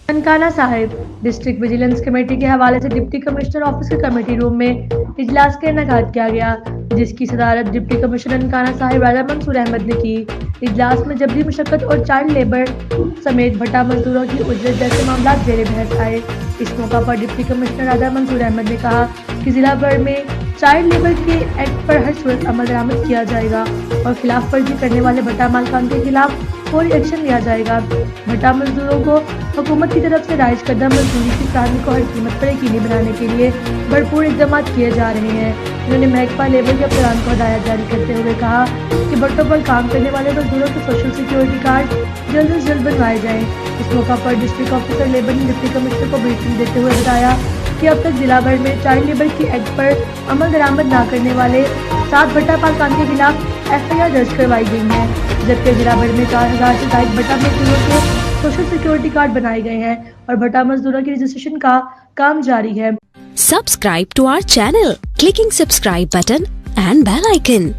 Nankana Sahib district vigilance committee के हवाले से डिप्टी कमिश्नर ऑफिस के कमेटी रूम में इजलास का इनेकाद किया गया, जिसकी सदारत डिप्टी कमिश्नर ननकाना साहिब राजा मंसूर अहमद ने की। इजलास में जबरी मुशक्कत और चाइल्ड लेबर समेत भट्टा मजदूरों की उजरत जैसे मामला जेर बहस आए। इस मौका पर डिप्टी कमिश्नर राजा मंसूर अहमद ने कहा कि जिला भर में चाइल्ड लेबर के एक्ट पर हर सूरत अमल दरामद किया जाएगा और खिलाफ वर्जी करने वाले भट्टा मालिकान के खिलाफ फौरी एक्शन लिया जाएगा। भट्टा मजदूरों को हुकूमत की तरफ से राइज करदा मजदूरी की फराहमी को हर कीमत पर यकीनी बनाने के लिए भरपूर इक़दाम किए जा रहे हैं। उन्होंने महकमा लेबर के अफसरान को हदायत जारी करते हुए कहा कि भट्टों पर काम करने वाले मजदूरों के सोशल सिक्योरिटी कार्ड जल्द से जल्द बनवाए जाएं। इस मौका पर डिस्ट्रिक्ट ऑफिसर लेबर ने डिप्टी कमिश्नर को ब्रीफिंग देते हुए बताया कि अब तक जिला भर में चाइल्ड लेबर की एक्ट पर अमल दरामद न करने वाले 7 भट्टा मालिकान के खिलाफ FIR दर्ज करवाई गई है, जबकि जिला भर में 4000 से ज्यादा भट्टा मजदूरों के सोशल सिक्योरिटी कार्ड बनाए गए हैं और भट्टा मजदूरों की रजिस्ट्रेशन का काम जारी है। Subscribe to our channel, clicking subscribe button and bell icon.